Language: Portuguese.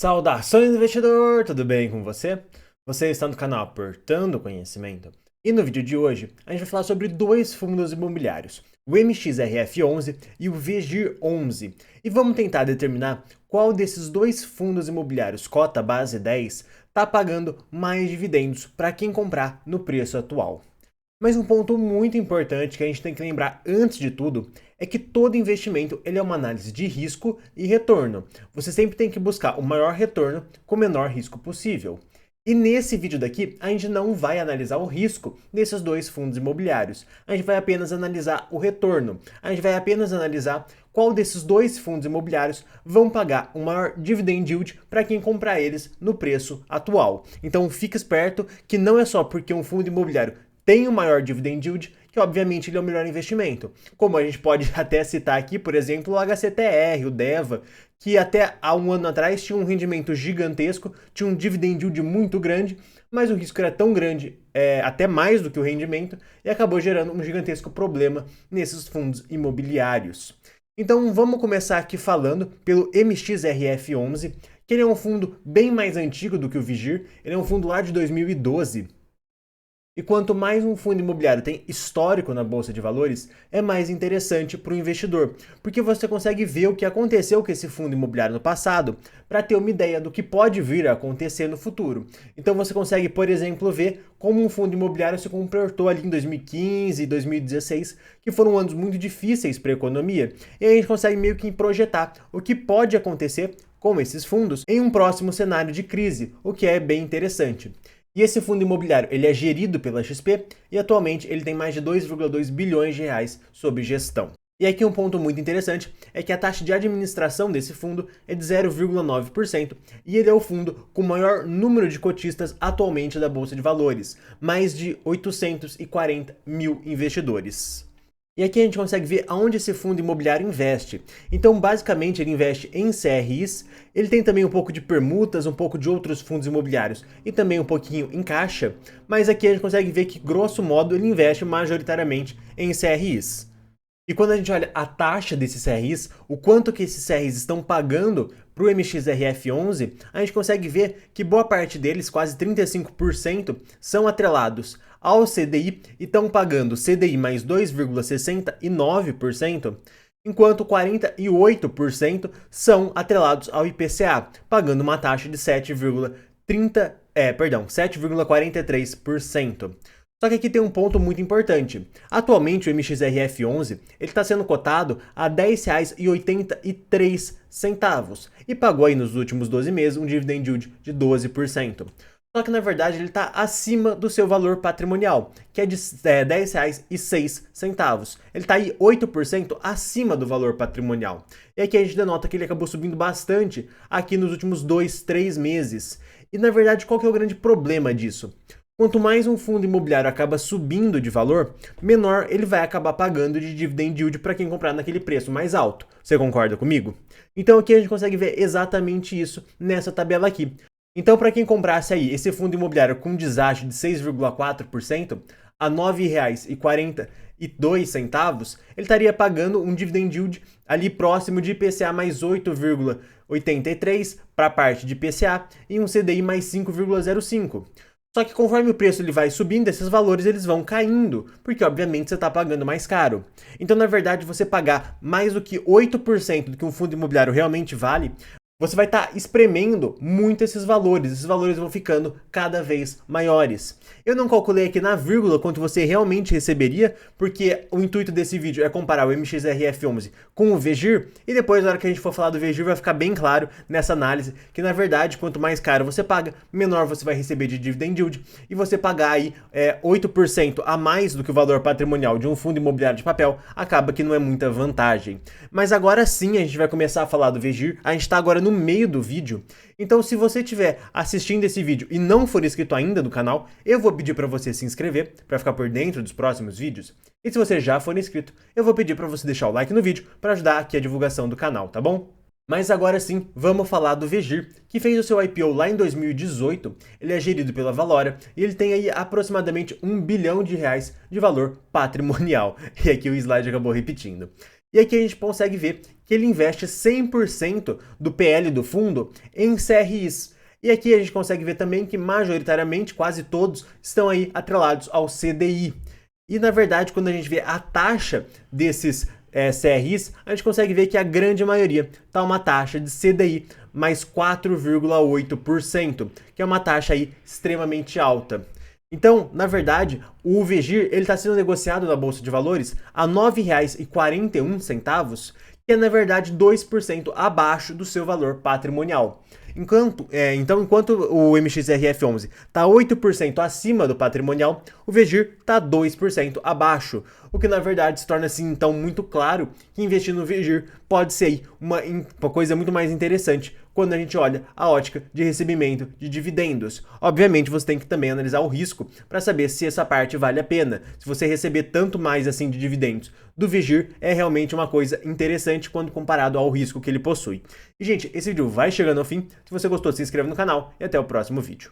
Saudações, investidor! Tudo bem com você? Você está no canal Aportando Conhecimento. E no vídeo de hoje, a gente vai falar sobre dois fundos imobiliários, o MXRF11 e o VGIR11. E vamos tentar determinar qual desses dois fundos imobiliários, cota base 10, está pagando mais dividendos para quem comprar no preço atual. Mas um ponto muito importante que a gente tem que lembrar antes de tudo é que todo investimento ele é uma análise de risco e retorno. Você sempre tem que buscar o maior retorno com o menor risco possível. E nesse vídeo daqui, a gente não vai analisar o risco desses dois fundos imobiliários. A gente vai apenas analisar o retorno. A gente vai apenas analisar qual desses dois fundos imobiliários vão pagar o maior dividend yield para quem comprar eles no preço atual. Então fique esperto que não é só porque um fundo imobiliário tem o maior dividend yield, que obviamente ele é o melhor investimento. Como a gente pode até citar aqui, por exemplo, o HCTR, o DEVA, que até há um ano atrás tinha um rendimento gigantesco, tinha um dividend yield muito grande, mas o risco era tão grande, até mais do que o rendimento, e acabou gerando um gigantesco problema nesses fundos imobiliários. Então vamos começar aqui falando pelo MXRF11, que ele é um fundo bem mais antigo do que o Vigir, ele é um fundo lá de 2012. E quanto mais um fundo imobiliário tem histórico na bolsa de valores, é mais interessante para o investidor, porque você consegue ver o que aconteceu com esse fundo imobiliário no passado para ter uma ideia do que pode vir a acontecer no futuro. Então você consegue, por exemplo, ver como um fundo imobiliário se comportou ali em 2015 e 2016, que foram anos muito difíceis para a economia, e aí a gente consegue meio que projetar o que pode acontecer com esses fundos em um próximo cenário de crise, o que é bem interessante. E esse fundo imobiliário ele é gerido pela XP e atualmente ele tem mais de 2,2 bilhões de reais sob gestão. E aqui um ponto muito interessante é que a taxa de administração desse fundo é de 0,9% e ele é o fundo com o maior número de cotistas atualmente da Bolsa de Valores, mais de 840 mil investidores. E aqui a gente consegue ver aonde esse fundo imobiliário investe. Então, basicamente, ele investe em CRIs, ele tem também um pouco de permutas, um pouco de outros fundos imobiliários e também um pouquinho em caixa, mas aqui a gente consegue ver que, grosso modo, ele investe majoritariamente em CRIs. E quando a gente olha a taxa desses CRIs, o quanto que esses CRIs estão pagando para o MXRF11, a gente consegue ver que boa parte deles, quase 35%, são atrelados ao CDI e estão pagando CDI mais 2,69%, enquanto 48% são atrelados ao IPCA, pagando uma taxa de 7,43%. Só que aqui tem um ponto muito importante. Atualmente o MXRF11 está sendo cotado a R$ 10,83 e pagou aí nos últimos 12 meses um dividend yield de 12%. Só que na verdade ele está acima do seu valor patrimonial, que é de R$ 10,06. Ele está aí 8% acima do valor patrimonial. E aqui a gente denota que ele acabou subindo bastante aqui nos últimos 2, 3 meses. E na verdade qual que é o grande problema disso? Quanto mais um fundo imobiliário acaba subindo de valor, menor ele vai acabar pagando de dividend yield para quem comprar naquele preço mais alto. Você concorda comigo? Então aqui a gente consegue ver exatamente isso nessa tabela aqui. Então para quem comprasse aí esse fundo imobiliário com deságio de 6,4% a R$ 9,42, ele estaria pagando um dividend yield ali próximo de IPCA mais 8,83 para a parte de IPCA e um CDI mais 5,05. Só que conforme o preço ele vai subindo, esses valores eles vão caindo, porque obviamente você está pagando mais caro. Então, na verdade, você pagar mais do que 8% do que um fundo imobiliário realmente vale, você vai estar espremendo muito esses valores vão ficando cada vez maiores. Eu não calculei aqui na vírgula quanto você realmente receberia, porque o intuito desse vídeo é comparar o MXRF11 com o VGIR, e depois na hora que a gente for falar do VGIR vai ficar bem claro nessa análise que na verdade quanto mais caro você paga, menor você vai receber de dividend yield, e você pagar aí 8% a mais do que o valor patrimonial de um fundo imobiliário de papel, acaba que não é muita vantagem. Mas agora sim a gente vai começar a falar do VGIR, a gente está agora no meio do vídeo, então se você estiver assistindo esse vídeo e não for inscrito ainda no canal, eu vou pedir para você se inscrever para ficar por dentro dos próximos vídeos, e se você já for inscrito, eu vou pedir para você deixar o like no vídeo para ajudar aqui a divulgação do canal, tá bom? Mas agora sim, vamos falar do VGIR, que fez o seu IPO lá em 2018, ele é gerido pela Valora e ele tem aí aproximadamente R$ 1 bilhão de valor patrimonial, e aqui o slide acabou repetindo. E aqui a gente consegue ver que que ele investe 100% do PL do fundo em CRIs. E aqui a gente consegue ver também que majoritariamente, quase todos, estão aí atrelados ao CDI. E na verdade, quando a gente vê a taxa desses CRIs, a gente consegue ver que a grande maioria está uma taxa de CDI mais 4,8%, que é uma taxa aí extremamente alta. Então, na verdade, o VGIR está sendo negociado na Bolsa de Valores a R$ 9,41, que é na verdade 2% abaixo do seu valor patrimonial. Enquanto o MXRF11 está 8% acima do patrimonial, o VGIR está 2% abaixo, o que na verdade se torna assim então muito claro que investir no VGIR pode ser aí uma coisa muito mais interessante quando a gente olha a ótica de recebimento de dividendos. Obviamente você tem que também analisar o risco para saber se essa parte vale a pena. Se você receber tanto mais assim de dividendos do VGIR, é realmente uma coisa interessante quando comparado ao risco que ele possui. E gente, esse vídeo vai chegando ao fim. Se você gostou, se inscreva no canal e até o próximo vídeo.